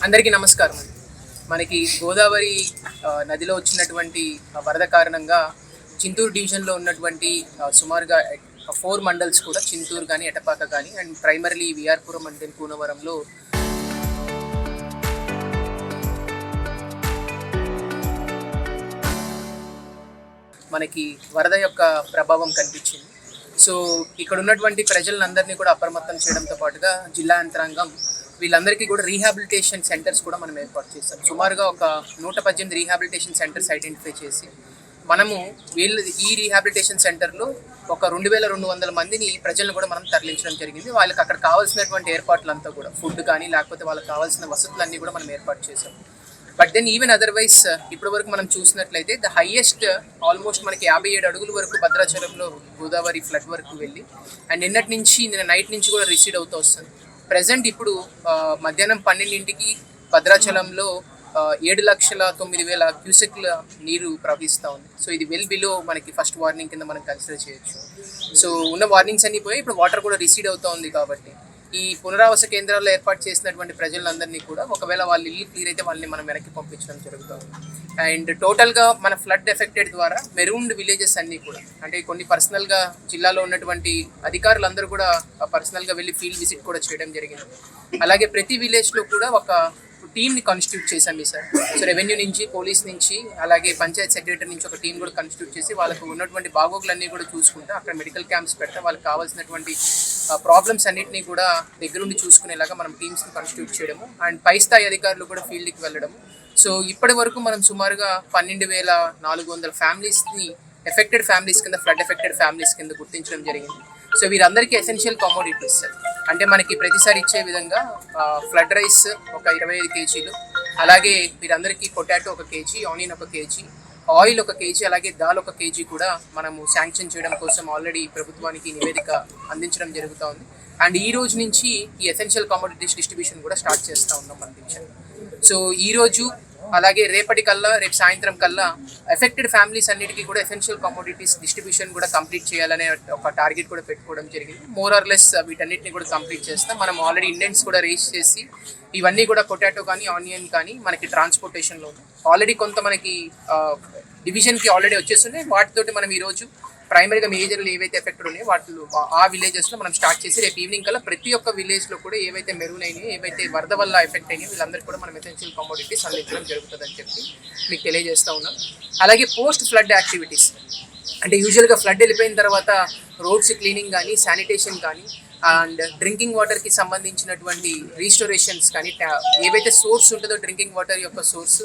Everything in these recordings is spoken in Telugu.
అందరికీ నమస్కారం అండి. మనకి గోదావరి నదిలో వచ్చినటువంటి వరద కారణంగా చింతూరు డివిజన్లో ఉన్నటువంటి సుమారుగా 4 మండల్స్ కూడా చింతూరు కానీ ఎటపాక కానీ అండ్ ప్రైమరీలీ విఆర్పురం అండ్ కూనవరంలో మనకి వరద యొక్క ప్రభావం కనిపించింది. సో ఇక్కడ ఉన్నటువంటి ప్రజలందరినీ కూడా అప్రమత్తం చేయడంతో పాటుగా జిల్లా యంత్రాంగం వీళ్ళందరికీ కూడా రీహాబిలిటేషన్ సెంటర్స్ కూడా మనం ఏర్పాటు చేస్తాం. సుమారుగా ఒక 118 రీహాబిలిటేషన్ సెంటర్స్ ఐడెంటిఫై చేసి మనము ఈ రీహాబిలిటేషన్ సెంటర్లో ఒక 2200 మందిని ప్రజలను కూడా మనం తరలించడం జరిగింది. వాళ్ళకి అక్కడ కావాల్సినటువంటి ఏర్పాట్లంతా కూడా ఫుడ్ కానీ లేకపోతే వాళ్ళకి కావాల్సిన వసతులన్నీ కూడా మనం ఏర్పాటు చేసాం. బట్ దెన్ ఈవెన్ అదర్వైజ్ ఇప్పటి వరకు మనం చూసినట్లయితే ద హైయెస్ట్ ఆల్మోస్ట్ మనకి 57 అడుగుల వరకు భద్రాచలంలో గోదావరి ఫ్లడ్ వరకు వెళ్ళి అండ్ నిన్న నైట్ నుంచి కూడా రిసీడ్ అవుతూ వస్తుంది. ప్రజెంట్ ఇప్పుడు మధ్యాహ్నం 12ంటికి భద్రాచలంలో 7,09,000 క్యూసెక్ల నీరు ప్రవహిస్తూ ఉంది. సో ఇది వెల్ బిలో మనకి ఫస్ట్ వార్నింగ్ కింద మనం కన్సిడర్ చేయొచ్చు. సో ఉన్న వార్నింగ్స్ అన్నీ పోయి ఇప్పుడు వాటర్ కూడా రిసీడ్ అవుతూ ఉంది. కాబట్టి ఈ పునరావాస కేంద్రాల్లో ఏర్పాటు చేసినటువంటి ప్రజలందరినీ కూడా ఒకవేళ వాళ్ళ ఇల్లు క్లియర్ అయితే వాళ్ళని మనం వెనక్కి పంపించడం జరుగుతుంది. అండ్ టోటల్గా మన ఫ్లడ్ ఎఫెక్టెడ్ ద్వారా మెరూన్డ్ విలేజెస్ అన్నీ కూడా అంటే కొన్ని పర్సనల్గా జిల్లాలో ఉన్నటువంటి అధికారులందరూ కూడా పర్సనల్గా వెళ్ళి ఫీల్డ్ విజిట్ కూడా చేయడం జరిగింది. అలాగే ప్రతి విలేజ్లో కూడా ఒక టీమ్ని కాన్స్టిట్యూట్ చేశాం సార్. సో రెవెన్యూ నుంచి, పోలీస్ నుంచి, అలాగే పంచాయత్ సెక్రటరీ నుంచి ఒక టీం కూడా కాన్స్టిట్యూట్ చేసి వాళ్ళకు ఉన్నటువంటి బాగోగులన్నీ కూడా చూసుకుంటూ అక్కడ మెడికల్ క్యాంప్స్ పెడతా వాళ్ళకి కావాల్సినటువంటి ప్రాబ్లమ్స్ అన్నింటినీ కూడా దగ్గరుండి చూసుకునేలాగా మనం టీమ్స్ని కాన్స్టిట్యూట్ చేయడము అండ్ పై స్థాయి అధికారులు కూడా ఫీల్డ్కి వెళ్ళడము. సో ఇప్పటి వరకు మనం సుమారుగా 12,400 ఫ్యామిలీస్ని ఎఫెక్టెడ్ ఫ్యామిలీస్ కింద ఫ్లడ్ ఎఫెక్టెడ్ ఫ్యామిలీస్ కింద గుర్తించడం జరిగింది. సో వీరందరికీ ఎసెన్షియల్ కమోడిటీస్ అంటే మనకి ప్రతిసారి ఇచ్చే విధంగా ఫ్లడ్ రైస్ ఒక 25 కేజీలు, అలాగే వీరందరికీ potato 1 KG, onion 1 KG, oil 1 KG, అలాగే దాల్ 1 కేజీ కూడా మనము శాంక్షన్ చేయడం కోసం ఆల్రెడీ ప్రభుత్వానికి నివేదిక అందించడం జరుగుతూ ఉంది. అండ్ ఈ రోజు నుంచి ఈ ఎసెన్షియల్ కమోడిటీస్ డిస్ట్రిబ్యూషన్ కూడా స్టార్ట్ చేస్తూ ఉన్నాం మన డివిజన్. సో ఈరోజు అలాగే రేపు సాయంత్రం కల్లా ఎఫెక్టెడ్ ఫ్యామిలీస్ అన్నిటికీ కూడా ఎసెన్షియల్ కమోడిటీస్ డిస్ట్రిబ్యూషన్ కూడా కంప్లీట్ చేయాలనే ఒక టార్గెట్ కూడా పెట్టుకోవడం జరిగింది. మోర్ ఆర్ లెస్ వీటన్నిటిని కూడా కంప్లీట్ చేస్తాం. మనం ఆల్రెడీ ఇండెంట్స్ కూడా రేస్ చేసి ఇవన్నీ కూడా పొటాటో కానీ ఆనియన్ కానీ మనకి ట్రాన్స్పోర్టేషన్లో ఆల్రెడీ కొంత మనకి డివిజన్కి ఆల్రెడీ వచ్చేస్తున్నాయి. వాటితోటి మనం ఈరోజు ప్రైమరీగా మేజర్లు ఏవైతే ఎఫెక్టెడ్ ఉన్నాయో వాటిలో ఆ విలేజెస్లో మనం స్టార్ట్ చేసి రేపు ఈవినింగ్ కల్లా ప్రతి ఒక్క విలేజ్లో కూడా ఏవైతే మెరూన్ అయినాయో, ఏవైతే వరద వల్ల ఎఫెక్ట్ అయినాయో వీళ్ళందరికీ కూడా మనం ఎసెన్షియల్ కమోడిటీస్ అందించడం జరుగుతుందని చెప్పి మీకు తెలియజేస్తూ ఉన్నాం. అలాగే పోస్ట్ ఫ్లడ్ యాక్టివిటీస్ అంటే యూజువల్గా ఫ్లడ్ వెళ్ళిపోయిన తర్వాత రోడ్స్ క్లీనింగ్ కానీ, శానిటేషన్ కానీ అండ్ డ్రింకింగ్ వాటర్కి సంబంధించినటువంటి రీస్టోరేషన్స్ కానీ, ఏవైతే సోర్స్ ఉంటుందో డ్రింకింగ్ వాటర్ యొక్క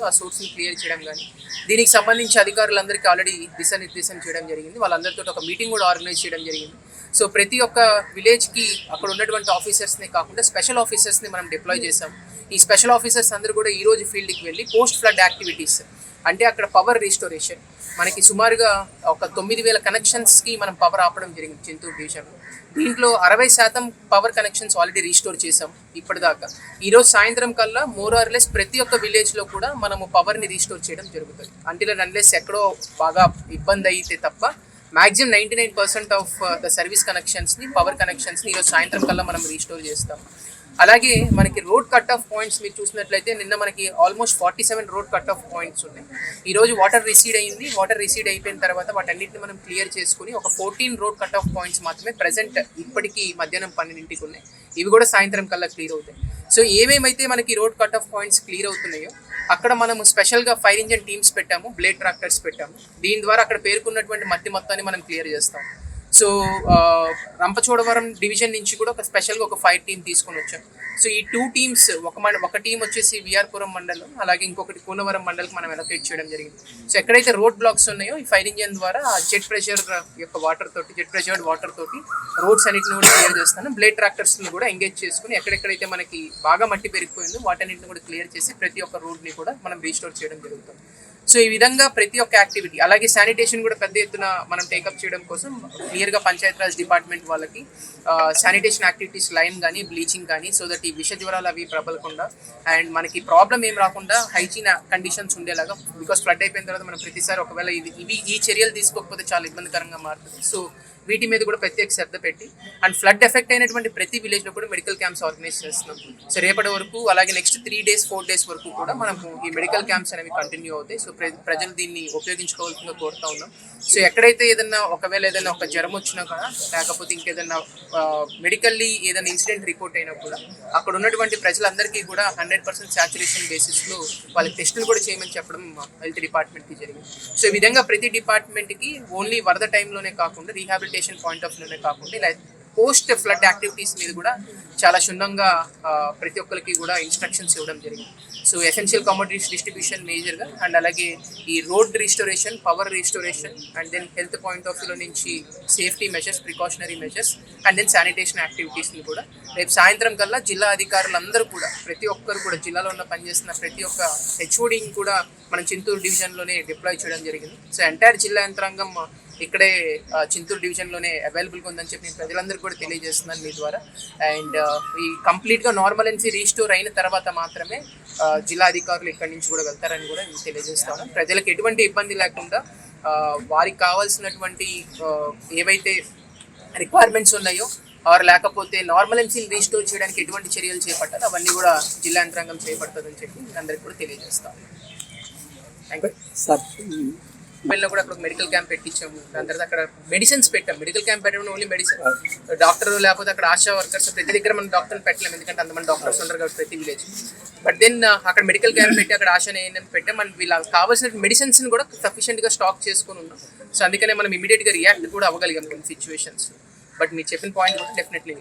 ఆ సోర్స్ని క్లియర్ చేయడం కానీ, దీనికి సంబంధించి అధికారులందరికీ ఆల్రెడీ దిశానిర్దేశం చేయడం జరిగింది. వాళ్ళందరితో ఒక మీటింగ్ కూడా ఆర్గనైజ్ చేయడం జరిగింది. సో ప్రతి ఒక్క విలేజ్కి అక్కడ ఉన్నటువంటి ఆఫీసర్స్ని కాకుండా స్పెషల్ ఆఫీసర్స్ని మనం డిప్లాయ్ చేసాం. ఈ స్పెషల్ ఆఫీసర్స్ అందరూ కూడా ఈరోజు ఫీల్డ్కి వెళ్ళి పోస్ట్ ఫ్లడ్ యాక్టివిటీస్ అంటే అక్కడ పవర్ రీస్టోరేషన్ మనకి సుమారుగా ఒక 9,000 కనెక్షన్స్కి మనం పవర్ ఆపడం జరిగింది చింతూరు డివిజన్లో. దీంట్లో 60% పవర్ కనెక్షన్స్ ఆల్రెడీ రీస్టోర్ చేసాం ఇప్పటిదాకా. ఈరోజు సాయంత్రం కల్లా మోర్ ఆర్ లెస్ ప్రతి ఒక్క విలేజ్లో కూడా మనము పవర్ని రీస్టోర్ చేయడం జరుగుతుంది. అంటిల్ అండ్ అన్లెస్ ఎక్కడో బాగా ఇబ్బంది అయితే తప్ప మ్యాక్సిమం 99% ఆఫ్ ద సర్వీస్ కనెక్షన్స్ని, పవర్ కనెక్షన్స్ని ఈరోజు సాయంత్రం కల్లా మనం రీస్టోర్ చేస్తాం. అలాగే మనకి రోడ్ కట్ ఆఫ్ పాయింట్స్ మీరు చూసినట్లయితే నిన్న మనకి almost 47 road cut off points ఉన్నాయి. ఈరోజు వాటర్ రిసీడ్ అయింది. వాటర్ రిసీడ్ అయిపోయిన తర్వాత వాటన్నిటిని మనం క్లియర్ చేసుకుని ఒక 14 రోడ్ కట్ ఆఫ్ పాయింట్స్ మాత్రమే ప్రజెంట్ ఇప్పటికీ మధ్యాహ్నం 12ంటికి ఉన్నాయి. ఇవి కూడా సాయంత్రం కల్లా క్లియర్ అవుతాయి. సో ఏమేమైతే మనకి road cut off points clear అవుతున్నాయో అక్కడ మనము స్పెషల్గా ఫైర్ ఇంజన్ టీమ్స్ పెట్టాము, బ్లేడ్ ట్రాక్టర్స్ పెట్టాము. దీని ద్వారా అక్కడ పేర్కొన్నటువంటి మట్టి మొత్తాన్ని మనం క్లియర్ చేస్తాం. సో రంపచోడవరం డివిజన్ నుంచి కూడా ఒక స్పెషల్గా ఒక 5 టీమ్ తీసుకొని వచ్చాం. సో ఈ 2 టీమ్స్ ఒక టీం వచ్చేసి విఆర్పురం మండలం, అలాగే ఇంకొకటి కూనవరం మండలికి మనం అలొకేట్ చేయడం జరిగింది. సో ఎక్కడైతే రోడ్ బ్లాక్స్ ఉన్నాయో ఈ ఫైర్ ఇంజన్ ద్వారా జెట్ ప్రెషర్డ్ వాటర్ తోటి రోడ్స్ అన్నింటిని కూడా క్లియర్ చేస్తాను. బ్లేడ్ ట్రాక్టర్స్ని కూడా ఎంగేజ్ చేసుకుని ఎక్కడెక్కడైతే మనకి బాగా మట్టి పెరిగిపోయిందో వాటన్నింటిని కూడా క్లియర్ చేసి ప్రతి ఒక్క రోడ్ని కూడా మనం రీస్టోర్ చేయడం జరుగుతుంది. సో ఈ విధంగా ప్రతి ఒక్క యాక్టివిటీ, అలాగే శానిటేషన్ కూడా పెద్ద ఎత్తున మనం టేకప్ చేయడం కోసం క్లియర్గా పంచాయతీరాజ్ డిపార్ట్మెంట్ వాళ్ళకి శానిటేషన్ యాక్టివిటీస్ లైన్ కానీ, బ్లీచింగ్ కానీ, సో దట్ ఈ విష జ్వరాలు అవి ప్రబలకుండా అండ్ మనకి ప్రాబ్లం ఏం రాకుండా హైజీన్ కండిషన్స్ ఉండేలాగా. బికాస్ ఫ్లడ్ అయిపోయిన తర్వాత మనం ప్రతిసారి ఒకవేళ ఈ చర్యలు తీసుకోకపోతే చాలా ఇబ్బందికరంగా మారుతుంది. సో వీటి మీద కూడా ప్రత్యేక శ్రద్ధ పెట్టి అండ్ ఫ్లడ్ ఎఫెక్ట్ అయినటువంటి ప్రతి విలేజ్లో కూడా మెడికల్ క్యాంప్స్ ఆర్గనైజ్ చేస్తున్నాం. సో రేపటి వరకు అలాగే నెక్స్ట్ 3 days 4 days వరకు కూడా మనము ఈ మెడికల్ క్యాంప్స్ అనేవి కంటిన్యూ అవుతాయి. సో ప్రజలు దీన్ని ఉపయోగించుకోవాల్సిందిగా కోరుతా ఉన్నాం. సో ఎక్కడైతే ఒకవేళ ఏదైనా ఒక జ్వరం వచ్చినా కూడా లేకపోతే ఇంకేదైనా మెడికల్లీ ఏదైనా ఇన్సిడెంట్ రిపోర్ట్ అయినా కూడా అక్కడ ఉన్నటువంటి ప్రజలందరికీ కూడా 100% సాచురేషన్ బేసిస్లో వాళ్ళకి టెస్టులు కూడా చేయమని చెప్పడం హెల్త్ డిపార్ట్మెంట్కి జరిగింది. సో ఈ విధంగా ప్రతి డిపార్ట్మెంట్కి ఓన్లీ వరద టైంలోనే కాకుండా రీహాబిలిటేషన్ పాయింట్ ఆఫ్ వ్యూలోనే కాకుండా ఇలా పోస్ట్ ఫ్లడ్ యాక్టివిటీస్ మీద కూడా చాలా క్షుణ్ణంగా ప్రతి ఒక్కరికి కూడా ఇన్స్ట్రక్షన్స్ ఇవ్వడం జరిగింది. సో ఎసెన్షియల్ కమోడిటీస్ డిస్ట్రిబ్యూషన్ మేజర్గా అండ్ అలాగే ఈ road restoration, power restoration and then health point of వ్యూలో నుంచి safety measures, precautionary measures and then sanitation యాక్టివిటీస్ని కూడా రేపు సాయంత్రం కల్లా జిల్లా అధికారులందరూ కూడా ప్రతి ఒక్కరు కూడా జిల్లాలో ఉన్న పనిచేస్తున్న ప్రతి ఒక్క హెచ్ఓడిని కూడా మనం చింతూరు డివిజన్లోనే డిప్లాయ్ చేయడం జరిగింది. సో ఎంటైర్ జిల్లా యంత్రాంగం ఇక్కడే చింతూరు డివిజన్లోనే అవైలబుల్గా ఉందని చెప్పి నేను ప్రజలందరికీ కూడా తెలియజేస్తున్నాను మీ ద్వారా. అండ్ ఈ కంప్లీట్గా నార్మలెన్సీ రీస్టోర్ అయిన తర్వాత మాత్రమే జిల్లా అధికారులు ఇక్కడి నుంచి కూడా వెళ్తారని కూడా నేను తెలియజేస్తాను. ప్రజలకు ఎటువంటి ఇబ్బంది లేకుండా వారికి కావాల్సినటువంటి ఏవైతే రిక్వైర్మెంట్స్ ఉన్నాయో ఆర్ లేకపోతే నార్మలెన్సీని రీస్టోర్ చేయడానికి ఎటువంటి చర్యలు చేపట్టాలో అవన్నీ కూడా జిల్లా యంత్రాంగం చేపడుతుందని చెప్పి అందరికీ కూడా తెలియజేస్తాను. Thank you sir. మొబైల్లో కూడా అక్కడ మెడికల్ క్యాంప్ పెట్టించాము. దాని తర్వాత అక్కడ మెడిసిన్స్ పెట్టాం. మెడికల్ క్యాంప్ పెట్టడం ఓన్లీ మెడిసిన్, డాక్టర్ లేకపోతే అక్కడ ఆశా వర్కర్స్ ప్రతి దగ్గర మనం డాక్టర్ని పెట్టలేము ఎందుకంటే అంతమంది డాక్టర్స్ ఉంటారు కాబట్టి ప్రతి విలేజ్. బట్ దెన్ అక్కడ మెడికల్ క్యాంప్ పెట్టి అక్కడ ఆశని పెట్టాం. మనం వీళ్ళకి కావాల్సిన మెడిసిన్స్ని కూడా సఫిషియెంట్గా స్టాక్ చేసుకుని ఉన్నాం. సో అందుకనే మనం ఇమీడియట్గా రియాక్ట్ కూడా అవ్వగలిగాం కొన్ని సిచ్యువేషన్స్. బట్ మీరు చెప్పిన పాయింట్ కూడా డెఫినెట్లీ